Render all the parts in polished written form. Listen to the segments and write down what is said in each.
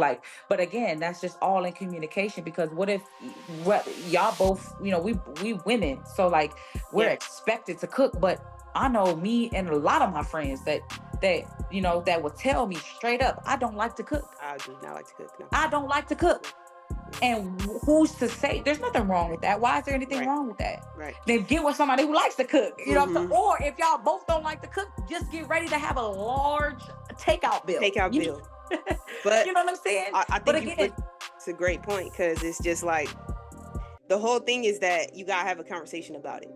Like, but again, that's just all in communication. Because what y'all both, we women, so like we're Yeah. expected to cook. But I know me and a lot of my friends that will tell me straight up, I don't like to cook. I do not like to cook. No. I don't like to cook. And who's to say there's nothing wrong with that? Why is there anything Right. wrong with that? Right. Then get with somebody who likes to cook. You know what I'm saying? Mhm. Or if y'all both don't like to cook, just get ready to have a large takeout bill. Takeout You, bill. But you know what I'm saying? I But think again, it's a great point, because it's just like the whole thing is that you gotta have a conversation about it.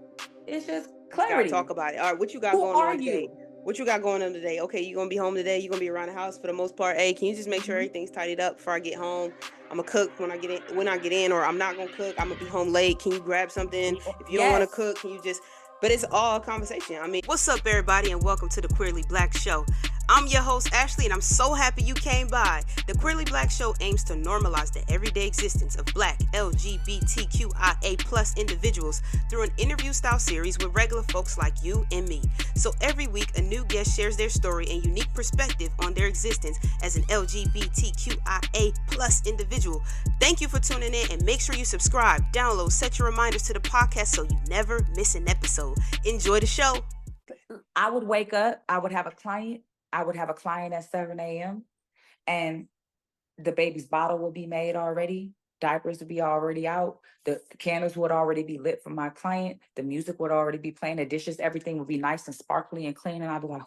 it's just You just gotta clarity. talk about it. All right, what you got Who going are on today? you? What you got going on today? Okay, you gonna be home today? You gonna be around the house for the most part? Hey, can you just make sure everything's tidied up before I get home? I'm gonna cook when I get in. When I get in, or I'm not gonna cook. I'm gonna be home late. Can you grab something? If you don't want to Yes. cook, can you just? But it's all a conversation. I mean, what's up, everybody, and welcome to the Queerly Blax Show. I'm your host, Ashley, and I'm so happy you came by. The Queerly Blax Show aims to normalize the everyday existence of Black LGBTQIA plus individuals through an interview-style series with regular folks like you and me. So every week, a new guest shares their story and unique perspective on their existence as an LGBTQIA plus individual. Thank you for tuning in, and make sure you subscribe, download, set your reminders to the podcast so you never miss an episode. Enjoy the show. I would wake up, I would have a client. I would have a client at 7 a.m. and the baby's bottle would be made already. Diapers would be already out. The candles would already be lit for my client. The music would already be playing. The dishes, everything would be nice and sparkly and clean. And I'd be like,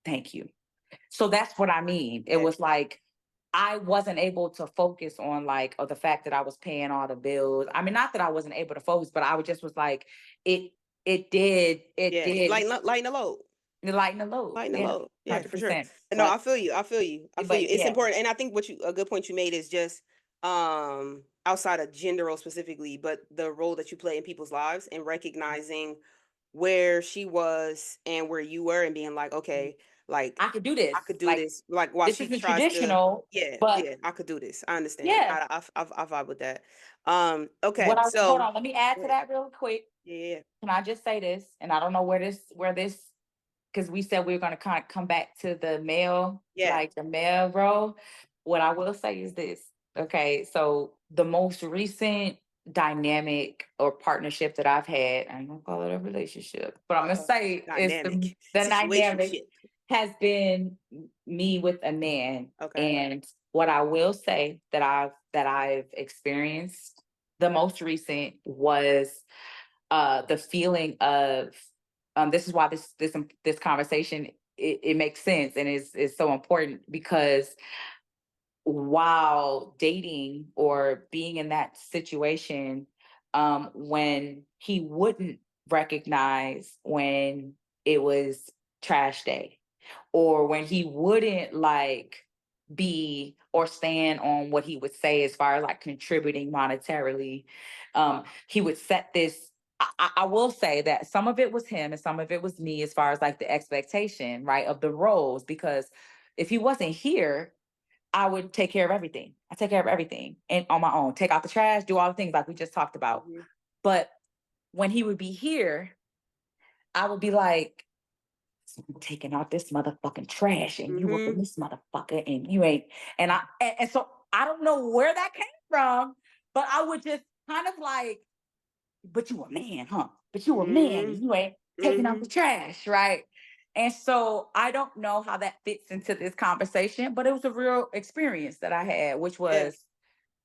thank you. So that's what I mean. It was like, I wasn't able to focus on the fact that I was paying all the bills. I mean, not that I wasn't able to focus, but I just was like, it did Lighten the load. lighten the load. Lighten the Yeah, load. Yeah, for sure. 100%. No, I feel you. I feel you. But It's yeah, important. And I think a good point you made is just outside of gender role specifically, but the role that you play in people's lives, and recognizing where she was and where you were, and being like, okay, like I could do this. I could do Like, this. Like, while this she isn't tries to, traditional, but yeah, I could do this. I understand. yeah. I vibe with that. Okay, Hold so on, let me add to yeah, that real quick. yeah, Can I just say this? And I don't know where this, because we said we were going to kind of come back to the male, yeah. like the male role. What I will say is this. Okay, so the most recent dynamic or partnership that I've had, I ain't gonna call it a relationship, but I'm gonna say it's Dynamic the dynamic situationship. has been me with a man. Okay. And what I will say that I've experienced the most recent was the feeling of this is why this conversation it makes sense and is so important, because while dating or being in that situation, when he wouldn't recognize when it was trash day, or when he wouldn't be or stand on what he would say as far as contributing monetarily, he would set this. I will say that some of it was him and some of it was me, as far as the expectation, right, of the roles. Because if he wasn't here, I would take care of everything. I take care of everything and on my own, take out the trash, do all the things like we just talked about. Mm-hmm. But when he would be here, I would be like, I'm taking out this motherfucking trash, and you were Mm-hmm. this motherfucker, and you ain't. And so I don't know where that came from, but I would just kind of but you a man, huh? But you a man, and you ain't taking out the trash, right? And so I don't know how that fits into this conversation, but it was a real experience that I had, which was,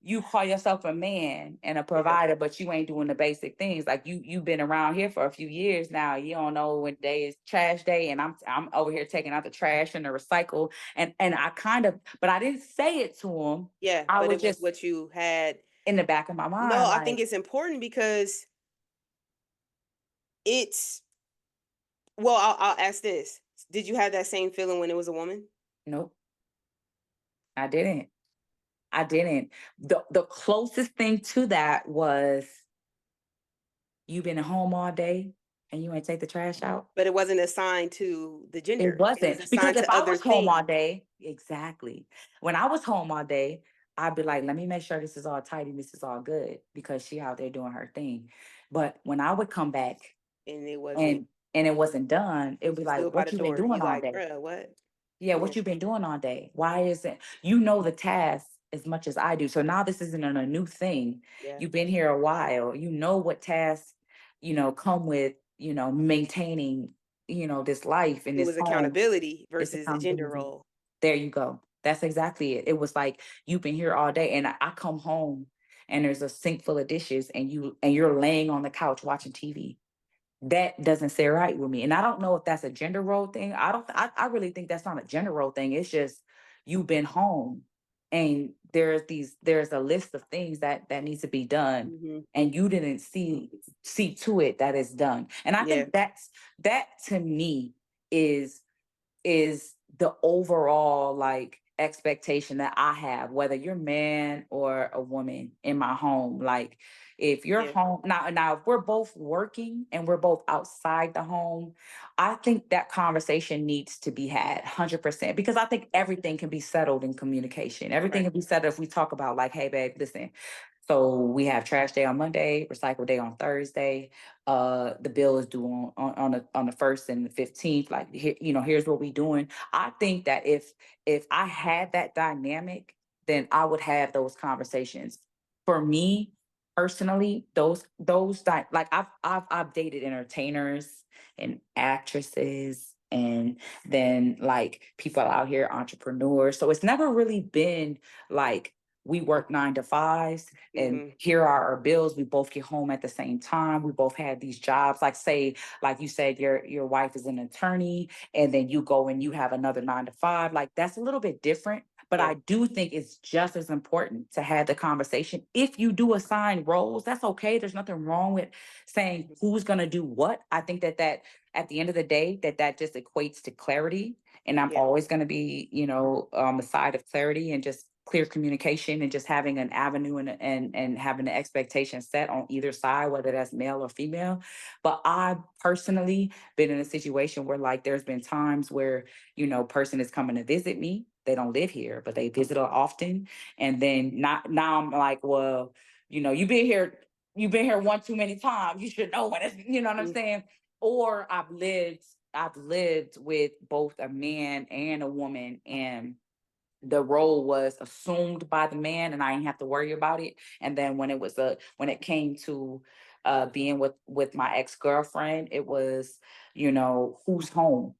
you call yourself a man and a provider, but you ain't doing the basic things. Like, you've been around here for a few years now. You don't know when day is trash day, and I'm over here taking out the trash and the recycle. And I kind of, but I didn't say it to him. Yeah, I but was it was just what you had in the back of my mind. No, I think it's important because it's well, I'll ask this. Did you have that same feeling when it was a woman? Nope, I didn't. I didn't. The closest thing to that was, you've been at home all day and you ain't take the trash out. But it wasn't assigned to the It gender. It was wasn't, because assigned if to I other was home things. all day, exactly. When I was home all day, I'd be like, let me make sure this is all tidy, this is all good, because she out there doing her thing. But when I would come back And it wasn't. and it wasn't done, it'd be She's still like, by what the you been door. doing You all like, day? bruh, what? Yeah, what you've been doing all day. Why isn't you know the task as much as I do? So now this isn't a new thing. Yeah. You've been here a while. You know what tasks, come with, maintaining, this life in It this was home. accountability It's versus a gender accountability. role. There you go. That's exactly it. It was like you've been here all day, and I come home and there's a sink full of dishes, and you're laying on the couch watching TV. That doesn't sit right with me. And I don't know if that's a gender role thing. I really think that's not a gender role thing. It's just you've been home and there's a list of things that needs to be done. Mm-hmm. And you didn't see to it that it's done. And I Yeah. think that to me is is the overall like expectation that I have, whether you're man or a woman in my home. Like if you're Yeah. home now, if we're both working and we're both outside the home, I think that conversation needs to be had 100% because I think everything can be settled in communication. Everything Right. can be settled if we talk about like, hey babe, listen. So we have trash day on Monday, recycle day on Thursday. The bill is due on the 1st and the 15th. Like here, here's what we doing. I think that if I had that dynamic, then I would have those conversations. For me personally, like I've dated entertainers and actresses and then like people out here, entrepreneurs. So it's never really been like we work 9 to 5s and Mm-hmm. here are our bills. We both get home at the same time. We both had these jobs. Like say, like you said, your wife is an attorney, and then you go and you have another 9 to 5. Like that's a little bit different. But Yeah. I do think it's just as important to have the conversation. If you do assign roles, that's okay. There's nothing wrong with saying who's gonna do what. I think that at the end of the day, that just equates to clarity. And I'm Yeah. always gonna be, on the side of clarity and just clear communication and just having an avenue and having the expectation set on either side, whether that's male or female. But I personally been in a situation where like there's been times where, person is coming to visit me. They don't live here, but they visit often. And then not now I'm like, well, you've been here one too many times. You should know when it's, you know what I'm Mm-hmm. saying? Or I've lived with both a man and a woman, and the role was assumed by the man and I didn't have to worry about it. And then when it came to being with my ex-girlfriend, it was, who's home?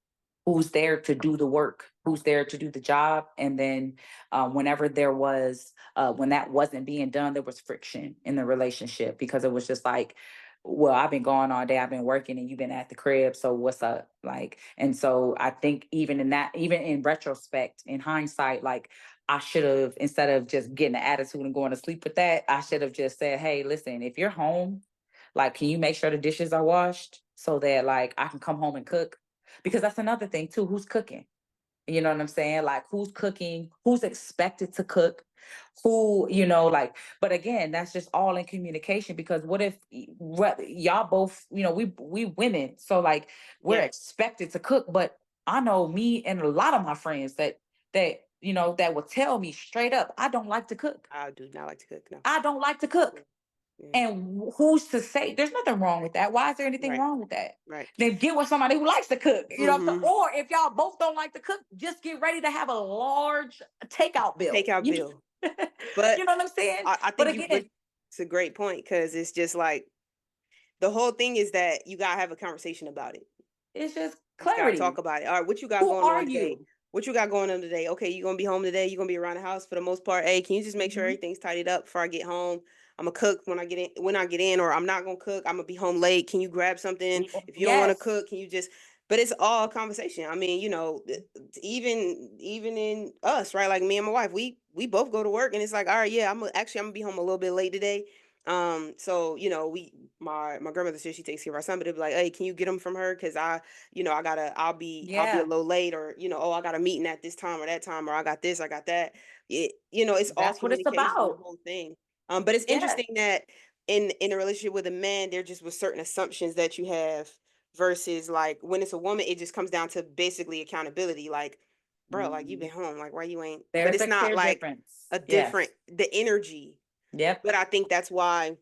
Who's there to do the work? Who's there to do the job? And then whenever when that wasn't being done, there was friction in the relationship because it was just like, well, I've been gone all day, I've been working and you've been at the crib. So what's up? Like, and so I think even in retrospect, in hindsight, like I should have, instead of just getting an attitude and going to sleep with that, I should have just said, hey, listen, if you're home, like, can you make sure the dishes are washed so that like I can come home and cook? Because that's another thing too. Who's cooking? You know what I'm saying? Like who's cooking, who's expected to cook, like, but again, that's just all in communication because what if y'all both, we women, so like we're Yeah. expected to cook, but I know me and a lot of my friends that will tell me straight up, I don't like to cook. I do not like to cook. No. I don't like to cook. Yeah. And who's to say there's nothing wrong with that? Why is there anything Right. wrong with that? Right. Then get with somebody who likes to cook. Mm-hmm. Or if y'all both don't like to cook, just get ready to have a large takeout bill. Takeout bill. But You know what I'm saying? I But think again, it's a great point because it's just like the whole thing is that you gotta have a conversation about it. it's just You just gotta talk clarity. about it. All right, what you got Who going are on today? you? What you got going on today? Okay, you gonna be home today. You gonna be around the house for the most part. Hey, can you just make sure Mhm. everything's tidied up before I get home? I'm gonna cook when I get in. When I get in, or I'm not gonna cook. I'm gonna be home late. Can you grab something? If you don't want to Yes. cook, can you just? But it's all conversation. I mean, even in us, right? Like me and my wife, we both go to work, and it's like, all right, yeah, I'm gonna be home a little bit late today. So my grandmother says she takes care of our son, but it'd be like, hey, can you get him from her? Cause I'll be a Yeah. little late, or oh, I got a meeting at this time or that time, or I got this, I got that. It's all That's what it's communication, the about. whole thing. But it's Yes. interesting that in a relationship with a man, there just was certain assumptions that you have versus like when it's a woman, it just comes down to basically accountability. Like, bro, like you've been Mhm. home, like why you ain't? But There's it's a not clear like difference. a Yes. different the energy. Yep. But I think that's why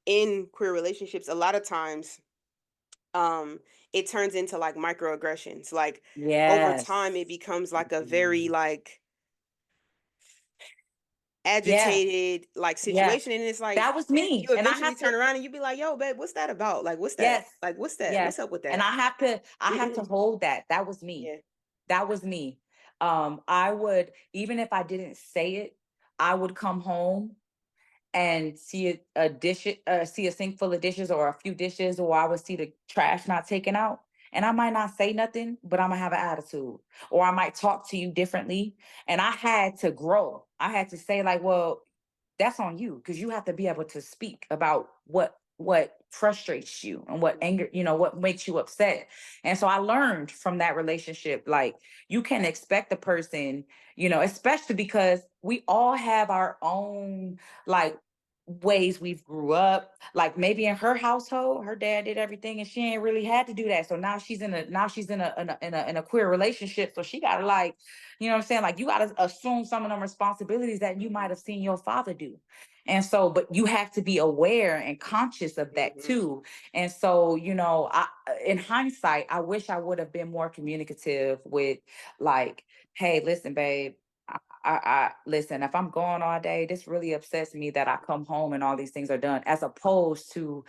in queer relationships, a lot of times, um, it turns into like microaggressions. Like over time, it Yes. becomes like a very like Yeah. agitated like Yeah. situation, and it's like That was me. you And I eventually have to, turn around and you be like, "Yo, babe, what's that about? Like, what's that? yes. Like, what's that? Yes. What's up with And that?" I have to hold that. That was me. Yeah. That was me. I would, even if I didn't say it, I would come home and see a sink full of dishes or a few dishes, or I would see the trash not taken out. And I might not say nothing, but I'm gonna have an attitude. Or I might talk to you differently. And I had to grow. I had to say, like, well, that's on you, because you have to be able to speak about what frustrates you and what anger, what makes you upset. And so I learned from that relationship, like, you can expect a person, especially because we all have our own, like, ways we've grew up. Like, maybe in her household her dad did everything and she ain't really had to do that, so now she's in a queer relationship, so she gotta, like, what I'm saying, like, you gotta assume some of them responsibilities that you might have seen your father do. And so, but you have to be aware and conscious of that Mm-hmm. too. And so, in hindsight, I wish I would have been more communicative with, like, hey, listen, babe, I listen, if I'm gone all day, this really upsets me that I come home and all these things are done, as opposed to,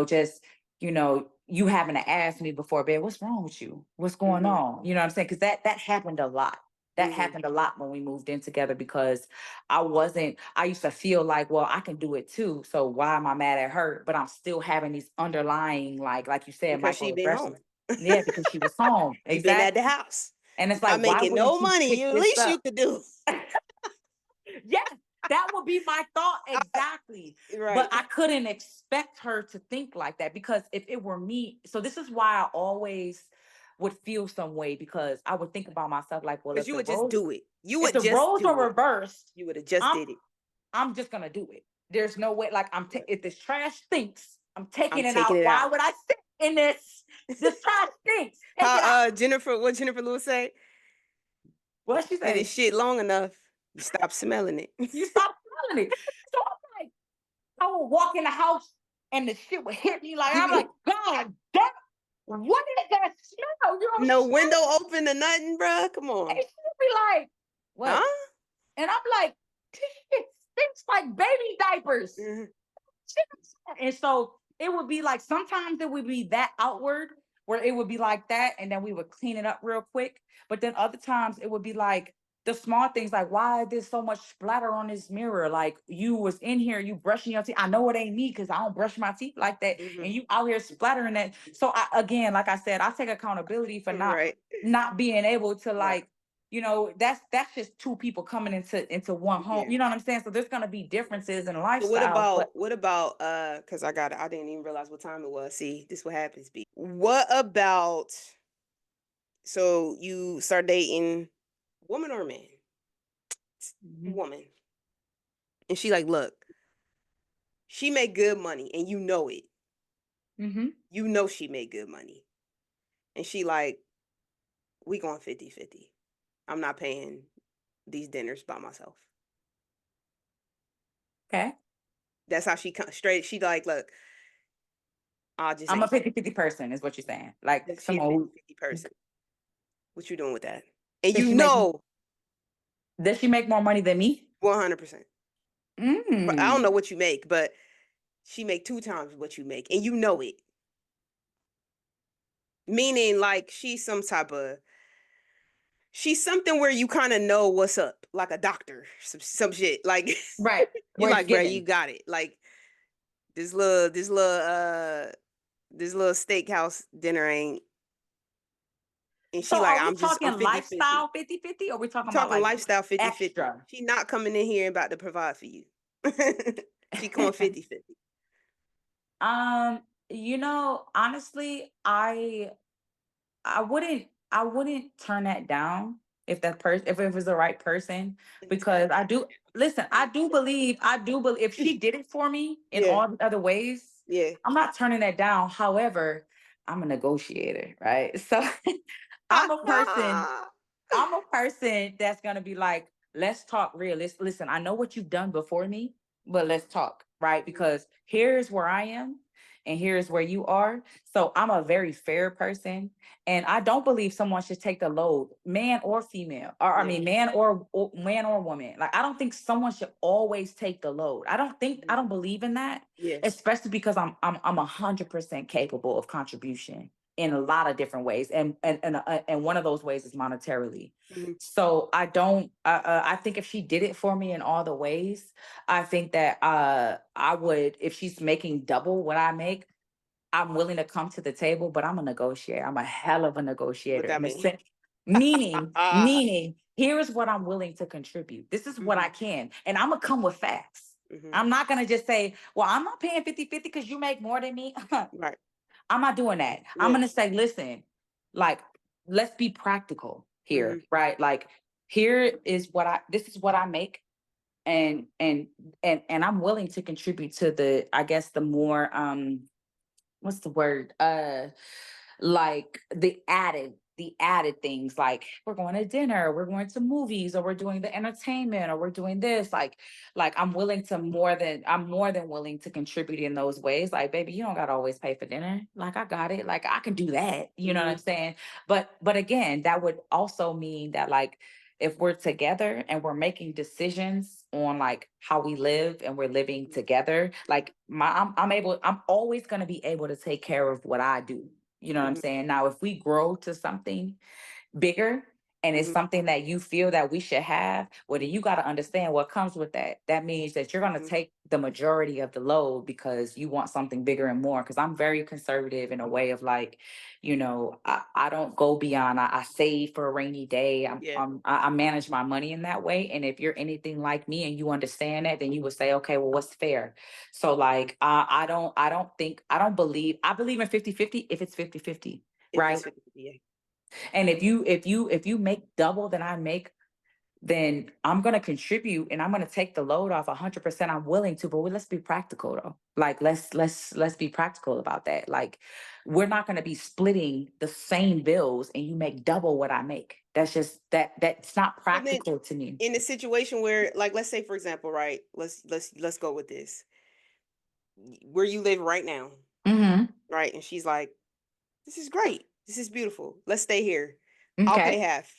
just, you having to ask me before bed, what's wrong with you? What's going Mm-hmm. on? You know what I'm saying? Because that happened a lot. That Mm-hmm. happened a lot when we moved in together, because I used to feel like, well, I can do it too. So why am I mad at her? But I'm still having these underlying, like you said, Because she been home. microaggressions. Yeah, because she was home. She been at the Exactly. house. And it's Not like, why making wouldn't no you money. pick You at this least you up? could do. Yes, that would be my thought exactly. But Right. I couldn't expect her to think like that, because if it were me, so this is why I always would feel some way, because I would think about myself like, well, Because you would just do it. You if would the just roles do are it. reversed, You would have just I'm did it. I'm just gonna do it. There's no way, like, Right. if this trash stinks, I'm I'm taking it taking out. it Why out. would I sit in this? This trash stinks. Take it out. How Jennifer, what Jennifer Lewis say? What she Did it say? shit long enough, you stop smelling it. You stop smelling it. So I'm like, I would walk in the house and the shit would hit me. Like, I'm like, God damn, what is that smell? No window open or nothing, bruh. Come And on. she'd be like, Huh? what? And I'm like, this shit stinks like baby diapers. Mm-hmm. And so it would be like, sometimes it would be that outward, where it would be like that, and then we would clean it up real quick. But then other times it would be like the small things, like, why there's so much splatter on this mirror? Like, you was in here, you brushing your teeth. I know it ain't me, because I don't brush my teeth like that. Mm-hmm. And you out here splattering that. So again, like I said, I take accountability for not Right. not being able to, Right. like, that's just two people coming into one home. Yeah. You know what I'm saying? So there's gonna be differences in So what lifestyles, about but because I didn't even realize what time it was. See, this what happens, B. What about so you start dating woman or man? Mhm. Woman. And she like, look, she make good money and you know it. Mhm. You know she made good money. And she like, we going 50-50. I'm not paying these dinners by myself. Okay. That's how she come straight. She like, look, I just I'm a ain't. 50-50 person, is what you're saying. Like, She a someone who 50-50 person. What you doing with that? And does you she make know does she make more money than me? 100%. But I don't Mm. know what you make, but she make 2 times what you make, and you know it. Meaning, like, she's something where you kind of know what's up, like a doctor, some shit. Like, Right. you Where it's like, bro, you given. got it. Like this little steakhouse dinner ain't. And So she like, are we I'm talking 50-50. lifestyle 50-50, or are we We talking about, talking like, lifestyle 50-50. extra? She not coming in here and about to provide for you. She going 50-50. um, honestly, I wouldn't turn that down, if it was the right person, Turn because that I do believe if down. she did it for me in Yeah, all the other ways, yeah. I'm not turning that down. However, I'm a negotiator, right? So I'm a person I'm a person that's gonna be like, let's talk real. Listen, I know what you've done before me, but let's talk, right? Because here's where I am. and here's where you are. So I'm a very fair person, and I don't believe someone should take the load, man or female, or I Yeah. mean, man or woman. Like, I don't think someone should always take the load. I don't believe in that, Yes. especially because I'm 100% capable of contribution in a lot of different ways, and one of those ways is monetarily. Mhm. So I don't. I think if she did it for me in all the ways, I think that I would. If she's making double what I make, I'm willing to come to the table, but I'm a negotiator. I'm a hell of a What negotiator. that mean? Meaning, here is what I'm willing to contribute. This is what I Mhm. can, and I'm gonna come with facts. Mhm. I'm not gonna just say, well, I'm not paying 50-50 because you make more than me. Right. I'm not doing that. I'm Yeah. gonna say, listen, like, let's be practical here, Mhm. right? Like, this is what I make, and I'm willing to contribute to the, I guess, the more what's the word? Like the added things, like we're going to dinner, we're going to movies, or we're doing the entertainment, or we're doing this. Like I'm more than willing to contribute in those ways. Like, baby, you don't gotta always pay for dinner. Like, I got it. Like, I can do that. You know what I'm Mhm. saying? But again, that would also mean that, like, if we're together and we're making decisions on like how we live and we're living together, like I'm always going to be able to take care of what I do. You know what I'm Mhm. saying? Now, if we grow to something bigger and it's Mhm. something that you feel that we should have, well, then you got to understand what comes with that. That means that you're going to Mhm. take the majority of the load because you want something bigger and more. Because I'm very conservative in a way of, like, I don't go beyond. I save for a rainy day. Yeah. I manage my money in that way. And if you're anything like me and you understand that, then you would say, okay, well, what's fair? So, like, I believe in 50-50 if it's 50-50, If right? it's 50, yeah. And if you make double than I make, then I'm gonna contribute and I'm gonna take the load off 100%. I'm willing to, but let's be practical though. Like, let's be practical about that. Like, we're not gonna be splitting the same bills and you make double what I make. That's just that's not Well, then, practical to me. in a situation where, like, let's say, for example, right? Let's go with this. Where you live right now, Mm-hmm. right? And she's like, "This is great. This is beautiful. Let's stay here. I'll pay Okay. half."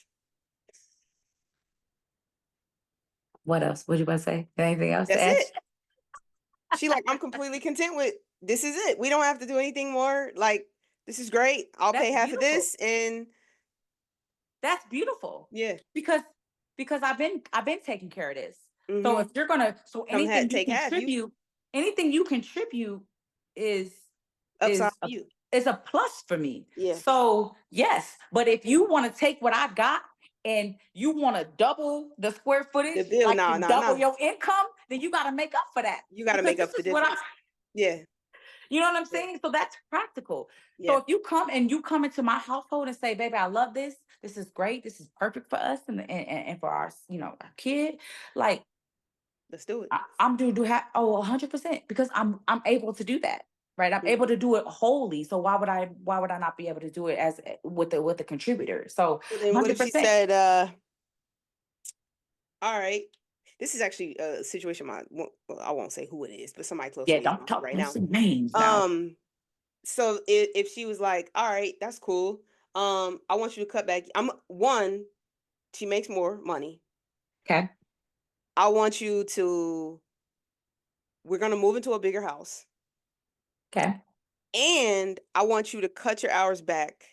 What else? What you about to say? Anything else to That's add? it. She like, "I'm completely content with this. Is it? We don't have to do anything more. Like, this is great. I'll pay That's half of beautiful. this." And That's beautiful. yeah. Because I've been taking care of this. So Mhm. if you're gonna so Take half. You anything you contribute is upside is a, you. is a plus for me. Yeah. So yes, but if you want to take what I got and you want to double the square The footage, bill, like nah, to nah, double nah. your income, then you got to make up for that. You got to Because make this up the is what I difference. Yeah. you know what I'm Yeah. saying? So that's practical. So Yeah. if you come into my household and say, baby, I love this. This is great. This is perfect for us and for our, our kid. Like, Let's do it. I'm doing 100% because I'm able to do that. Right. I'm able Mhm. to do it wholly. So why would I not be able to do it as with the contributor? So So then what if she 100%. said, all right. This is actually a situation well, I won't say who it is, but somebody close to Yeah, me don't talk right don't now. say names now. Um, so if she was like, all right, that's cool. I want you to cut back. She makes more money. Okay. I want you to we're gonna move into a bigger house. Okay. And I want you to cut your hours back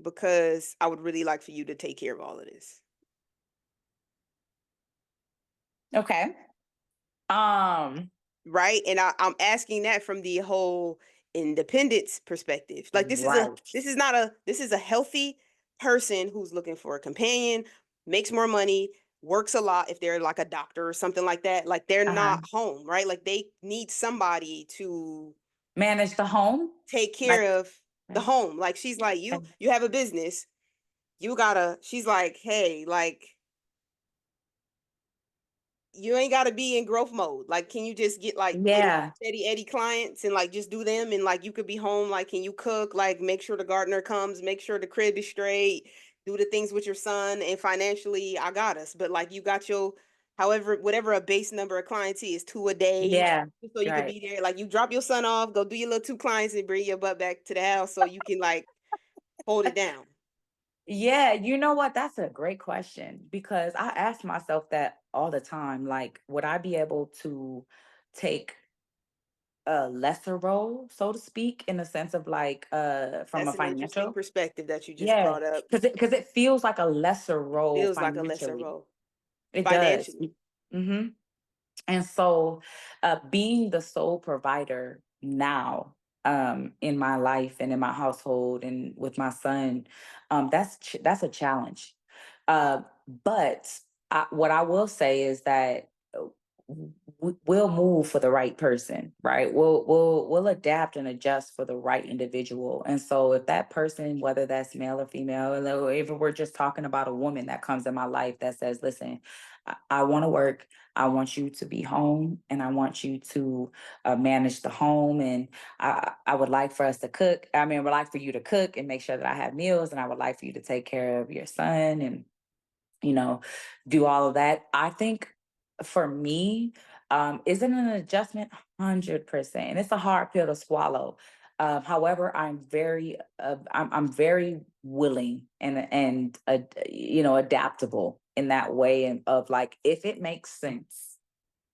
because I would really like for you to take care of all of this. Okay. Um, Right? And I'm asking that from the whole independence perspective. Like right. this is a healthy person who's looking for a companion, makes more money, works a lot if they're like a doctor or something like that. Like they're Uh-huh. not home, right? Like they need somebody to Manage the home. take Like, care of the right. home. Like she's like, you have a business. You gotta, she's like, hey, like you ain't gotta be in growth mode. Like, can you just get like little Yeah. steady Eddie clients and like just do them and like you could be home. Like, can you cook? Like, make sure the gardener comes, make sure the crib is straight, do the things with your son, and financially I got us. But like you got however, whatever a base number of clients is, 2 a day, Yeah, so you could right. be there. Like, you drop your son off, go do your little 2 clients, and bring your butt back to the house so you can, like, hold it down. Yeah, you know what? That's a great question because I ask myself that all the time. Like, would I be able to take a lesser role, so to speak, in the sense of like from a That's an interesting financial? perspective that you just Yeah, brought up. because it feels like a lesser role Feels like a lesser financially. role It does. financially. Hmm. And so, being the sole provider now, in my life and in my household and with my son, that's a challenge. Uh, but what I will say is that we'll move for the right person, right? We'll adapt and adjust for the right individual. And so, if that person, whether that's male or female, or if we're just talking about a woman that comes in my life that says, "Listen, I want to work. I want you to be home and I want you to manage the home. And I would like for us to cook. I mean, I would like for you to cook and make sure that I have meals. And I would like for you to take care of your son and, you know, do all of that." I think for me, isn't an adjustment 100%. And it's a hard pill to swallow. However, I'm very willing and adaptable in that way and of like if it makes sense,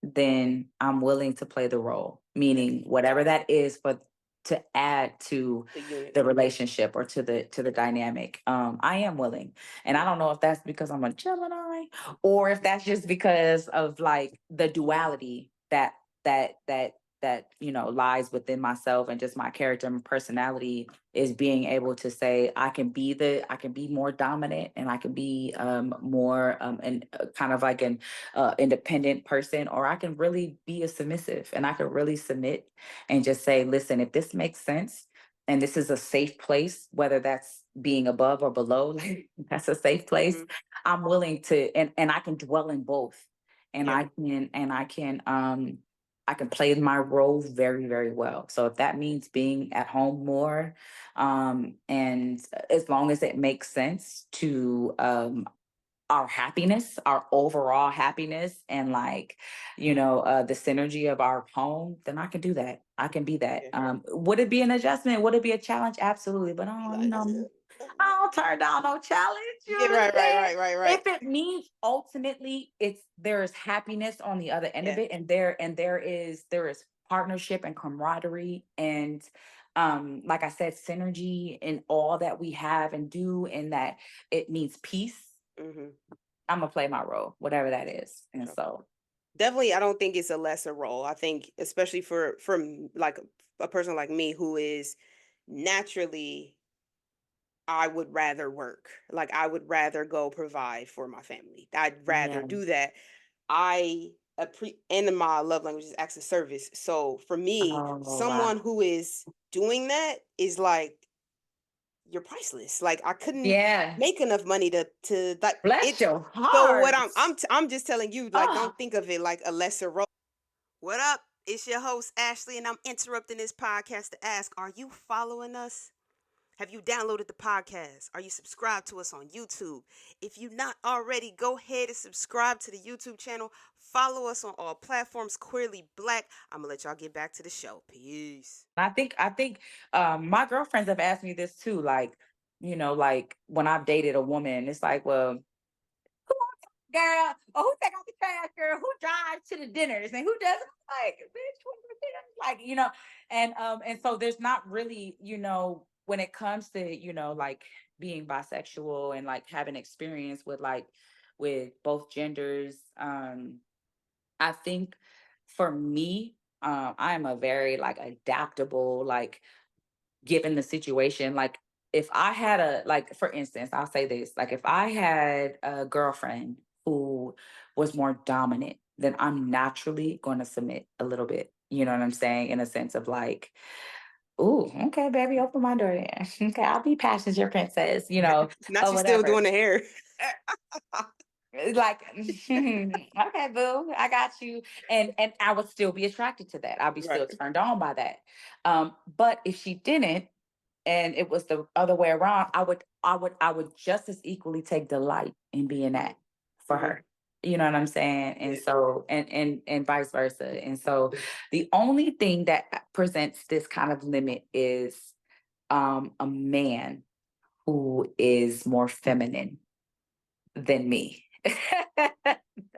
then I'm willing to play the role, meaning whatever that is for to add to The unit. the relationship or to the dynamic. I am willing. And I don't know if that's because I'm a Gemini or if that's just because of like the duality that lies within myself and just my character and personality is being able to say I can be more dominant and I can be more and kind of like an independent person, or I can really be a submissive and I can really submit and just say, listen, if this makes sense and this is a safe place, whether that's being above or below, like that's a safe place, Mhm. I'm willing to, and I can dwell in both. And Yeah. I can play my role very, very well. So if that means being at home more, and as long as it makes sense to our happiness, our overall happiness, and like, the synergy of our home, then I can do that. I can be that. Yeah. Would it be an adjustment? Would it be a challenge? Absolutely. But Be like, I don't turn down no challenge. You yeah, right, right, understand? right, right, right. If it means ultimately there's happiness on the other end of Yeah. it, and there is partnership and camaraderie and like I said, synergy in all that we have and do, and that it means peace. Hmm. I'm gonna play my role, whatever that is. And so, Definitely, I don't think it's a lesser role. I think, especially like a person like me who is naturally, I would rather work. Like, I would rather go provide for my family. I'd rather yeah. do that. And my love language is acts of service. So for me, Oh someone wow. who is doing that is like, you're priceless. Like, I couldn't Yeah. make enough money to like Bless it's. your So what heart. I'm just telling you, like, Oh, don't think of it like a lesser role. What up? It's your host Ashley, and I'm interrupting this podcast to ask: Are you following us? Have you downloaded the podcast? Are you subscribed to us on YouTube? If you're not already, go ahead and subscribe to the YouTube channel. Follow us on all platforms, Queerly Black. I'm gonna let y'all get back to the show. Peace. I think my girlfriends have asked me this too, like, like when I've dated a woman, it's like, well, girl, or who take out the trash, girl, who drives to the dinners and who doesn't, like, bitch, what the like, and so there's not really, when it comes to, like being bisexual and like having experience with both genders, I think for me, I am a very like adaptable, like given the situation, like if I had like for instance, I'll say this, like if I had a girlfriend who was more dominant, then I'm naturally going to submit a little bit. You know what I'm saying? In a sense of like, "Ooh, okay, baby, open my door then. Okay, I'll be passenger princess," Not or you still whatever. doing the hair. Like, okay, boo, I got you. And I would still be attracted to that. I'll be Right. still turned on by that. But if she didn't, and it was the other way around, I would just as equally take delight in being that for Hmm. her. You know what I'm saying? And so, and vice versa. And so the only thing that presents this kind of limit is a man who is more feminine than me.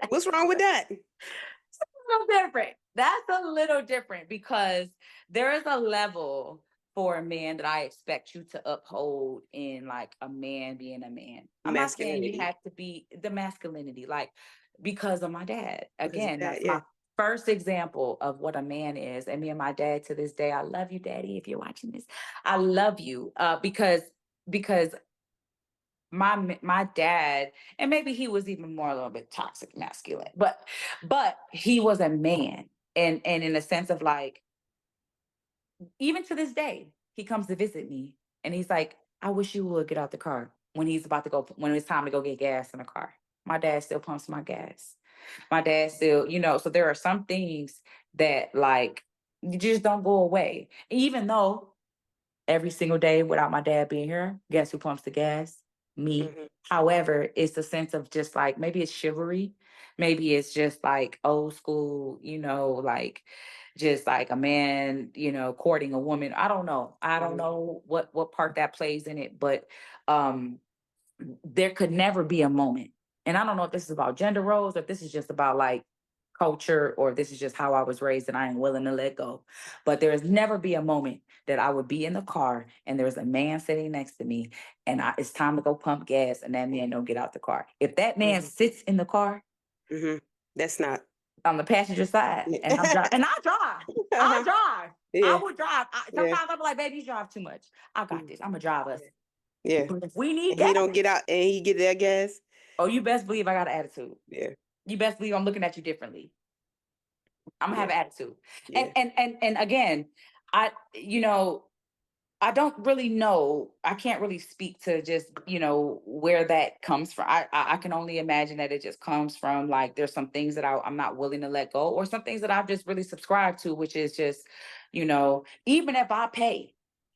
What's wrong with that? Little different. That's a little different because there is a level for a man that I expect you to uphold in like a man being a man. I'm not saying you Masculinity. have to be the masculinity, like because of my dad. Because of Again, that, that's yeah. my first example of what a man is. And me and my dad to this day, I love you, daddy. If you're watching this, I love you because my dad, and maybe he was even more a little bit toxic masculine, but he was a man, and in a sense of like, even to this day he comes to visit me and he's like, I wish you would get out the car when he's about to go, when it's time to go get gas in the car. My dad still pumps my gas. My dad still, so there are some things that like you just don't go away, even though every single day without my dad being here, guess who pumps the gas? Me. Mhm. However, it's the sense of just like maybe it's chivalry, maybe it's just like old school, like just like a man, courting a woman. I don't know. I don't Mhm. know what part that plays in it, but um there could never be a moment. And I don't know if this is about gender roles or if this is just about like culture or if this is just how I was raised and I am willing to let go. But there has never be a moment that I would be in the car and there's a man sitting next to me and it's time to go pump gas and that man don't get out the car. If that man Mhm. sits in the car Mhm. That's not. on the passenger side and I'm Yeah. driving, and I drive, Uh-huh. I Yeah. would drive. Yeah. Sometimes I'm like, baby, you drive too much. I got Mhm. this. I'm gonna drive us. Yeah. Yeah. But if we need And he gas, don't get out and he get that gas. oh, you best believe I got an attitude. Yeah. You best believe I'm looking at you differently. I'm gonna Yeah. have an attitude. And Yeah. and again, I I don't really know. I can't really speak to just, where that comes from. I can only imagine that it just comes from like there's some things that I'm not willing to let go, or some things that I've just really subscribed to, which is just, even if I pay,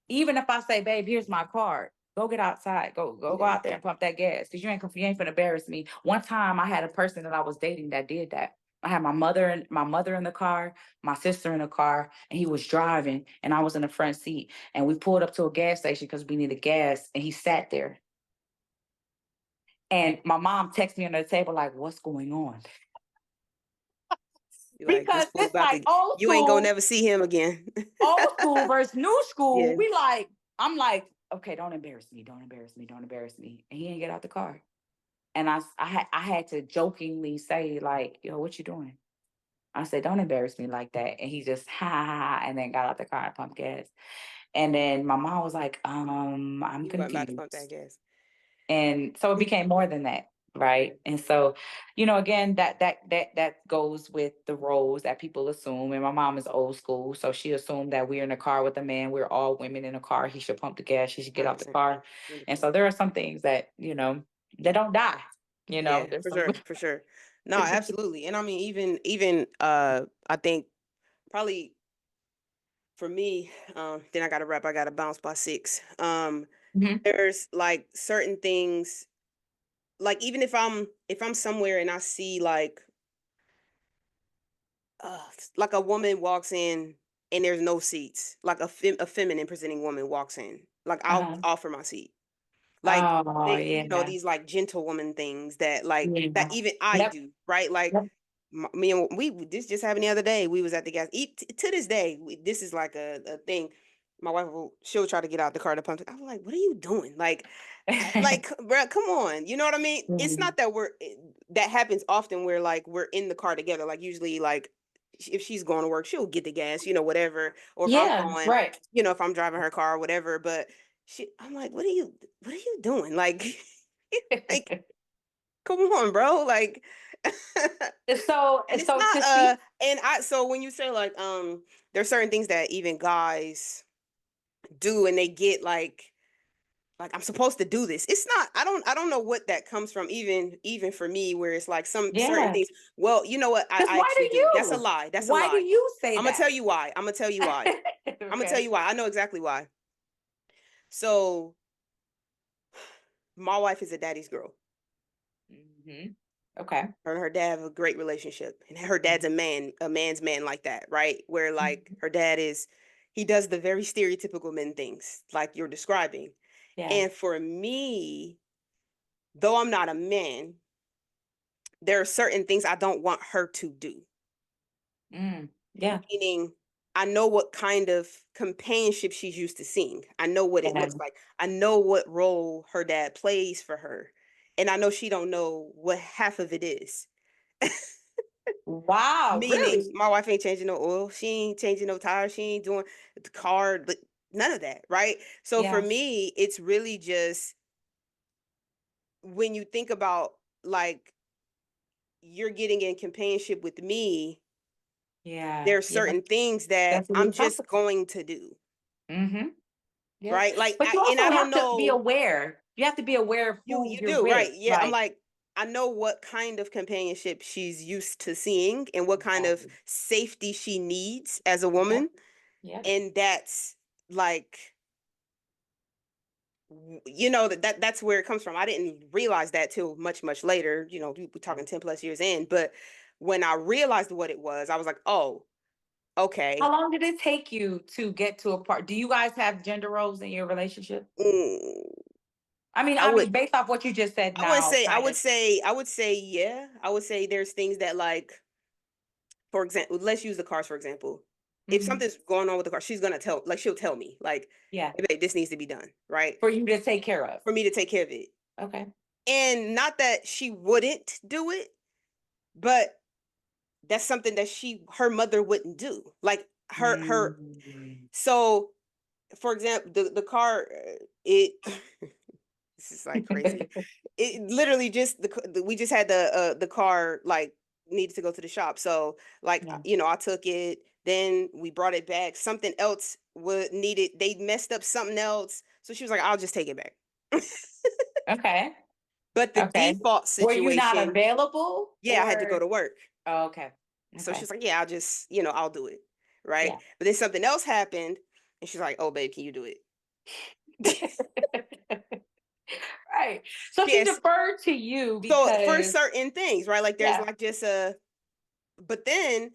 even if I say, babe, here's my card. Go get outside. Go Yeah. out there and pump that gas. Cause you ain't gonna embarrass me. One time I had a person that I was dating that did that. I had my mother in the car, my sister in the car, and he was driving, and I was in the front seat. And we pulled up to a gas station because we needed gas, and he sat there. And my mom texted me under the table like, "What's going on?" You like this Because fool it's about like to. You ain't gonna never see him again. old school versus new school. Yeah. We like, I'm like, okay, don't embarrass me, don't embarrass me, don't embarrass me. And he didn't get out the car. And I had to jokingly say like, yo, what you doing? I said, don't embarrass me like that. And he just ha ha ha, and then got out the car and pumped gas. And then my mom was like, I'm He wasn't about to pump confused. that gas. And so it became more than that, right? And so, again, that goes with the roles that people assume. And my mom is old school, so she assumed that we're in a car with a man, we're all women in a car, he should pump the gas, she should get out the 100%. car. And 100%. so there are some things that that don't die. Yeah, There's for some. sure, for sure. No, absolutely. And I mean, even I think probably for me, then I gotta rap, I gotta bounce by 6. Mhm. There's like certain things, like even if I'm somewhere and I see like a woman walks in and there's no seats, like a feminine presenting woman walks in, like I'll Uh-huh. offer my seat. Like Oh they, yeah. these like gentlewoman things that like that Yeah. even I Yep. do, right? Like Yep. me and we this just happened the other day. We was at the gas. To this day, this is like a thing. My wife she'll try to get out the car to pump. I'm like, what are you doing? Like, bro, come on. You know what I mean? It's Mm. not that that happens often where like we're in the car together. Like usually like if she's going to work, she'll get the gas, whatever. Or if I'm Yeah, going, right. if I'm driving her car or whatever. But I'm like, what are you doing? Like, like, come on, bro. Like, So and it's so not to speak. and so when you say like there's certain things that even guys do and they get like I'm supposed to do this. It's not. I don't know what that comes from. Even for me, where it's like some certain Yeah. things. Well, you know what? Because I why actually do do. That's a you? lie. That's a Why do lie. you say I'm gonna tell that? you why. I'm gonna tell you why. I'm gonna tell Okay. you why. I know exactly why. So my wife is a daddy's girl. Hmm. Okay. Her and her dad have a great relationship, and her dad's a man's man like that, right? Where like Mhm. her dad is, he does the very stereotypical men things like you're describing. Yeah. And for me, though I'm not a man, there are certain things I don't want her to do. Yeah. Meaning, I know what kind of companionship she's used to seeing. I know what it Yeah. looks like. I know what role her dad plays for her. And I know she don't know what half of it is. Wow. Meaning, Really? my wife ain't changing no oil. She ain't changing no tires. She ain't doing the car, but none of that, right? So for Yeah. me, it's really just when you think about like you're getting in companionship with me, Yeah. there are Yeah. certain things that That's what I'm we're talking just about. going to do, Mm-hmm. Yeah. right? Like, But you and also I don't have to be know. aware. You have to be aware of who You you're do, with. right? Yeah, I'm Like, like, I know what kind of companionship she's used to seeing and what kind of exactly. safety she needs as a Yep. woman, Yep. and that's like, you know, that's where it comes from. I didn't realize that till much later. You know, we're Yeah. talking 10 plus years in, but when I realized what it was, I was like, oh, How okay. long did it take you to get to a part? Do you guys have gender roles in your relationship? Mm, I I would mean, based off what you just said now, I kind would of. say, yeah. I would say there's things that like, for example, let's use the cars for example. If Hmm. something's going on with the car, she's gonna tell, like she'll tell me, like, Yeah. hey, babe, this needs to be done, right? For you to take care of. For me to take care of it. Okay. And not that she wouldn't do it, but that's something that her mother wouldn't do. Like her Mm. so for example, the car it this is like crazy. It literally just we just had the car like needed to go to the shop. So like Yeah. you know, I took it, then we brought it back. Something else would needed. They messed up something else. So she was like, "I'll just take it back." Okay. But the Okay. default Were you not situation, available yeah, I had to go or? to work. Oh, okay. So Okay. she's like, "Yeah, I'll just, you know, I'll do it." Right? Yeah. But then something else happened and she's like, "Oh, babe, can you do it?" Right. So she Yes. deferred to you So for because, certain things, right? Like there's yeah. like just a but then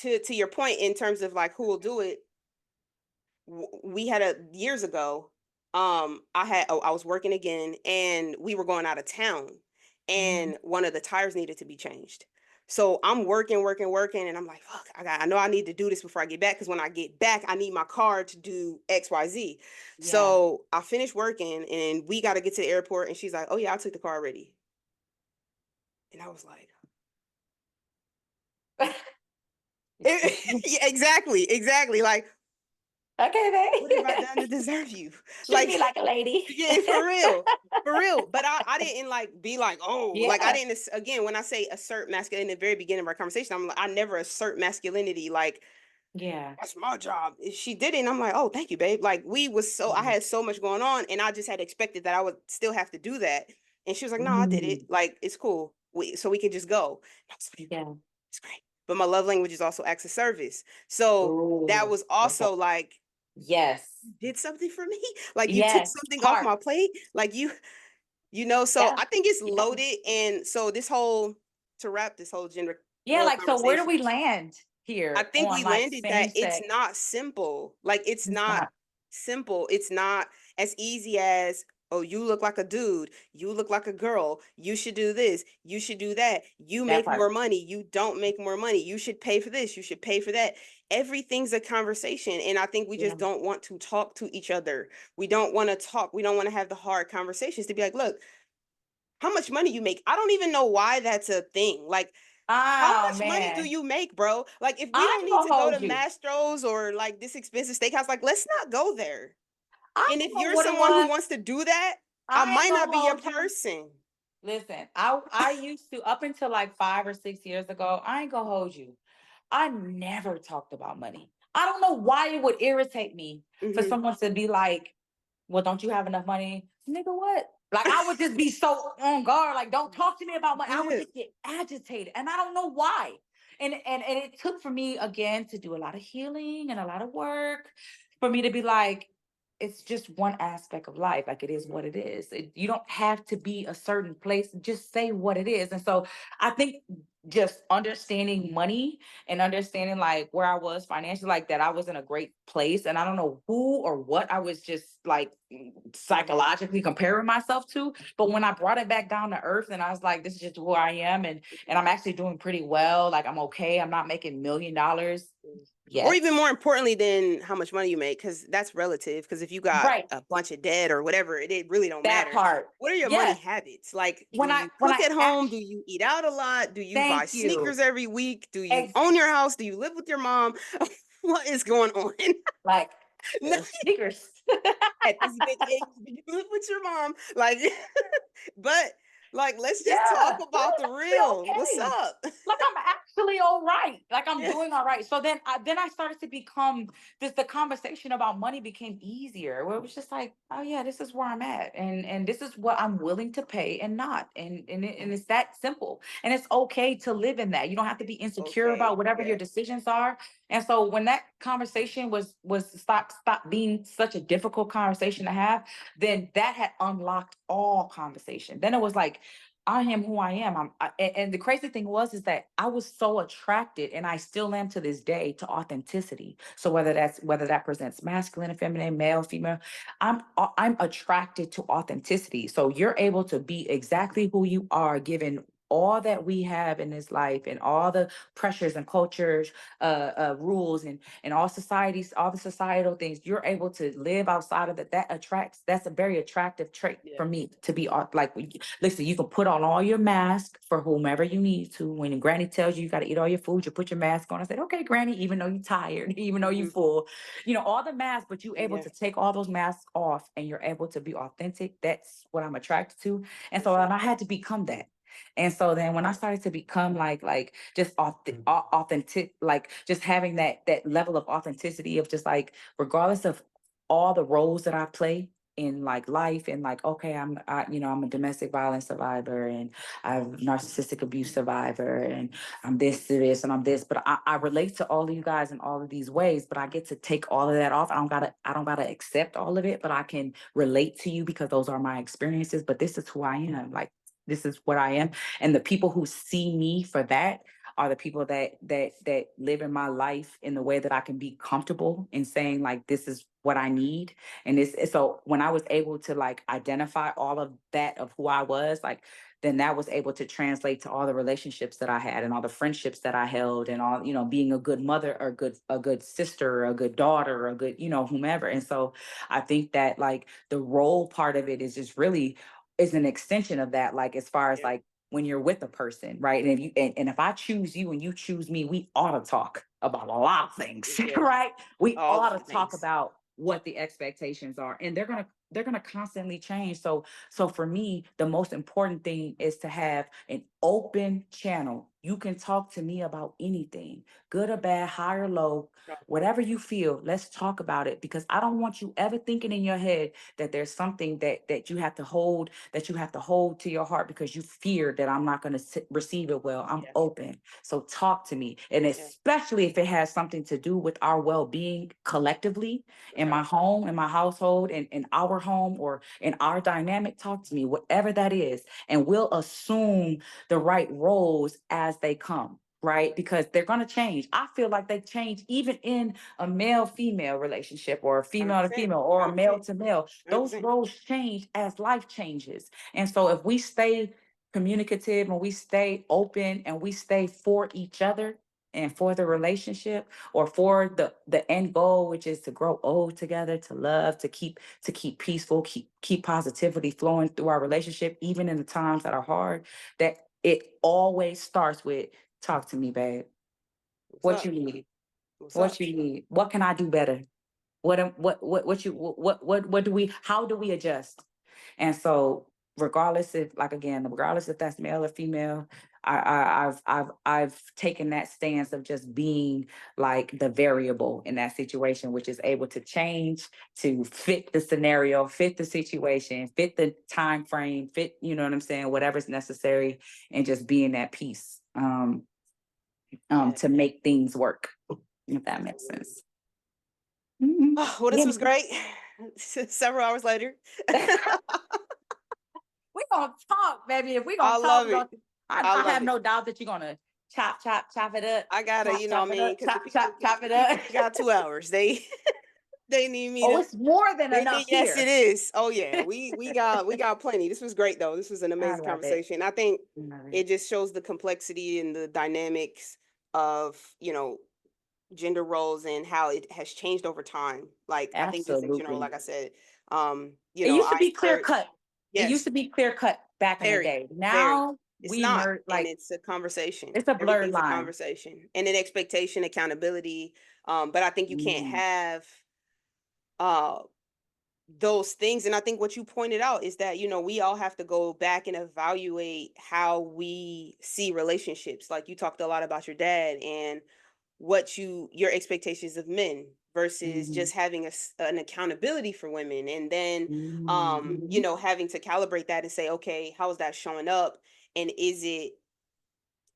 to your point in terms of like who will do it, we had a years ago, I was working again and we were going out of town Mhm. and one of the tires needed to be changed. So I'm working, and I'm like, fuck, I know I need to do this before I get back because when I get back, I need my car to do XYZ. Yeah. So I finished working and we got to get to the airport, and she's like, oh yeah, I took the car already. And I was like, yeah, exactly. Like, Okay, what have I then. done to deserve you? Treat Like, me like a lady. yeah, for real. For real. But I didn't like be like, oh, like I Yeah. didn't again when I say assert masculinity in the very beginning of our conversation, I'm like, I never assert masculinity like Yeah. that's my job. She did it, and I'm like, oh, thank you, babe. Like I Mhm. had so much going on, and I just had expected that I would still have to do that. And she was like, no, I did it. Mm. Like, it's cool. So we can just go. And I was like, Yeah. it's great. But my love language is also acts of service. So that Oh, was okay. also like Yes. you did something for me. Like you took Yes. something off Heart. my plate. Like you know, so Yeah. I think it's Yeah. loaded. And so this whole to wrap this whole gender Yeah. role Like, so where do conversation, we land I here think on we like landed that same it's sex? not simple. Like it's It's not not simple. It's not as easy as, oh, you look like a dude, you look like a girl, you should do this, you should do that, you that make more part. money, you don't make more money, you should pay for this, you should pay for that. Everything's a conversation. And I think we Yeah. just don't want to talk to each other. We don't want to talk. We don't want to have the hard conversations to be like, look, how much money you make. I don't even know why that's a thing. Like, how Oh much money do man. you make, bro? Like, if we I don't ain't need gonna to go to hold you. Mastro's or like this expensive steakhouse, like, let's not go there. I And if don't know you're what it someone who was. wants to do that, I I ain't might not gonna be your hold you. person. Listen, I used to up until like 5 or 6 years ago. I ain't gonna hold you. I never talked about money. I don't know why it would irritate me for Hmm. someone to be like, "Well, don't you have enough money, nigga? What?" Like I would just be so on guard. Like, don't talk to me about money. I would Yeah. just get agitated, and I don't know why. And it took for me again to do a lot of healing and a lot of work for me to be like, it's just one aspect of life. Like, it is what it is. You don't have to be a certain place. Just say what it is. And so I think just understanding money and understanding like where I was financially, like that I was in a great place. And I don't know who or what I was just like psychologically comparing myself to. But when I brought it back down to earth and I was like, this is just who I am, and I'm actually doing pretty well. Like, I'm okay. I'm not making $1 million Or yet. even more importantly than how much money you make, because that's relative. Because if you got Right. a bunch of debt or whatever, it really don't That matter. part. What are your money Yes. habits? Like, do When I you when cook I at home? Do actually you eat out a lot? Do you buy thank you. sneakers every week? Do you Ex- own your house? Do you live with your mom? What is going on? like No, sneakers. at this big age, do you live with your mom? Like, but like, let's just talk Yeah, but about it's the actually real. What's okay. up? Like, I'm actually all right. Like, I'm Yeah. doing all right. So then I started to become this. The conversation about money became easier. Where it was just like, oh yeah, this is where I'm at, and this is what I'm willing to pay and not, and it's that simple. And it's okay to live in that. You don't have to be It's insecure about okay. whatever your Yeah. decisions are. And so when that conversation was stop being such a difficult conversation to have, then that had unlocked all conversation. Then it was like, I am who I am. And the crazy thing was is that I was so attracted, and I still am to this day, to authenticity. So whether that presents masculine and feminine, male, female, I'm attracted to authenticity. So you're able to be exactly who you are, given all that we have in this life and all the pressures and cultures, rules, and all societies, all the societal things. You're able to live outside of that. That attracts. That's a very attractive trait Yeah. for me to be like. Listen, you can put on all your masks for whomever you need to. When granny tells you got to eat all your food, you put your mask on and say, okay, granny, even though you're tired, even though you're Hmm. full, all the masks, but you able Yeah. to take all those masks off and you're able to be authentic. That's what I'm attracted to. And For so sure. I had to become that. And so then when I started to become like just authentic, like just having that level of authenticity of just like, regardless of all the roles that I play in like life, and like, okay, I'm a domestic violence survivor, and I'm narcissistic abuse survivor, and I'm this to this and I'm this, but I relate to all of you guys in all of these ways, but I get to take all of that off. I don't gotta accept all of it, but I can relate to you because those are my experiences. But this is who I am. Like, this is what I am. And the people who see me for that are the people that live in my life in the way that I can be comfortable in saying like, this is what I need. And so when I was able to like identify all of that of who I was, like, then that was able to translate to all the relationships that I had and all the friendships that I held, and all, being a good mother, or a good sister, or a good daughter, or a good, whomever. And so I think that like the role part of it is just really is an extension of that, like, as far as Yeah. like when you're with a person, right? And if I choose you and you choose me, we ought to talk about a lot of things, Yeah. right? We All ought the to talk things. about what the expectations are, and they're gonna constantly change. So for me, the most important thing is to have an open channel. You can talk to me about anything, good or bad, high or low, Right. whatever you feel. Let's talk about it, because I don't want you ever thinking in your head that there's something that you have to hold to your heart because you fear that I'm not going to receive it well. I'm Yeah. open. So talk to me. And Yeah. especially if it has something to do with our well-being collectively For in sure. my home, in my household, in our home, or in our dynamic, talk to me, whatever that is. And we'll assume the right roles as they come. Right? Because they're going to change. I feel like they change even in a male female relationship, or a female to 100%. female, or a male 100%. to male. Those 100%. roles change as life changes. And so if we stay communicative and we stay open and we stay for each other and for the relationship, or for the end goal, which is to grow old together, to love, to keep peaceful, keep positivity flowing through our relationship, even in the times that are hard, that it always starts with, talk to me, babe. What's What up? you need? What's What up? you need? What can I do better? What do we, how do we adjust? And so, regardless if, like, again, regardless if that's male or female, I've taken that stance of just being like the variable in that situation, which is able to change to fit the scenario, fit the situation, fit the time frame, fit, you know what I'm saying, whatever's necessary, and just being at peace, Yeah. to make things work, if that makes Absolutely. sense. Mhm. Oh, well, this Yeah. was great. several hours later. We gonna talk, baby. If we I gonna talk, love we it. gonna. I, I I love have it. no doubt that you're gonna chop it up, I gotta, chop it up, because chop the it people up. only got 2 hours. They they need me Oh, to. it's more than They need, enough yes, it here. is. Oh yeah, we got plenty. This was great though. This was an I amazing love it. conversation. I think I love it. it just shows the complexity and the dynamics of gender roles and how it has changed over time. Like I think just in general, Absolutely. like I said, It used to I be clear encourage. cut. It used Yes, to be clear cut back in the very, day. very. Now It's we not, merge and like it's a conversation. it's a blurred Everything's a line. conversation, and an expectation, accountability. But I think you can't Mm, have uh those things. And I think what you pointed out is that we all have to go back and evaluate how we see relationships. Like you talked a lot about your dad and your expectations of men versus mhm, just having an accountability for women, and then mhm. having to calibrate that and say, okay, how is that showing up, and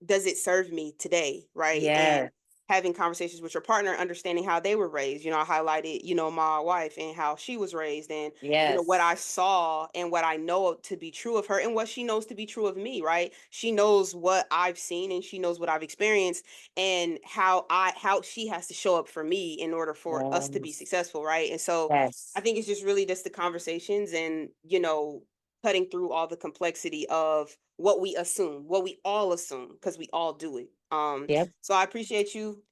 does it serve me today, right? And Yes, having conversations with your partner, understanding how they were raised. I highlighted my wife and how she was raised, and what I yes, saw and what I know to be true of her and what she knows to be true of me, right? She knows what I've seen and she knows what I've experienced, and how she has to show up for me in order for us to be yes, successful, right? And so I yes. think it's just really just the conversations, and cutting through all the complexity of what we all assume, because we all do it. Yep. So I appreciate you.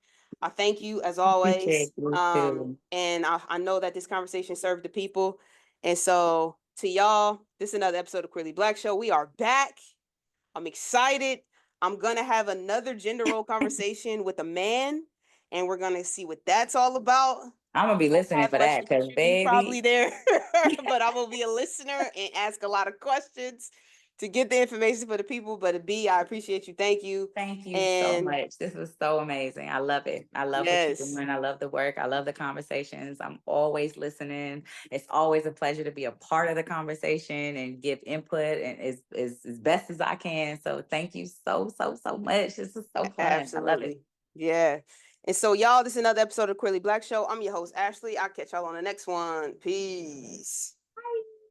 I thank you as I always. appreciate you too. And I know that this conversation served the people. And so to y'all, this is another episode of Queerly Blax Show. We are back. I'm excited. I'm gonna have another gender role conversation with a man, and we're gonna see what that's all about. I'm gonna be Won't listening have for much that to because contribute probably baby, there, but I'm gonna be a listener and ask a lot of questions to get the information for the people. But B, I appreciate you. Thank you. thank you so And much. This was so amazing. I love it. I love what you're yes, doing. I love the work. I love the conversations. I'm always listening. It's always a pleasure to be a part of the conversation and give input and as best as I can. So thank you so much. This is so fun. I love it. absolutely. Yeah. And so y'all, this is another episode of Queerly Blax Show. I'm your host, Ashley. I'll catch y'all on the next one. Peace.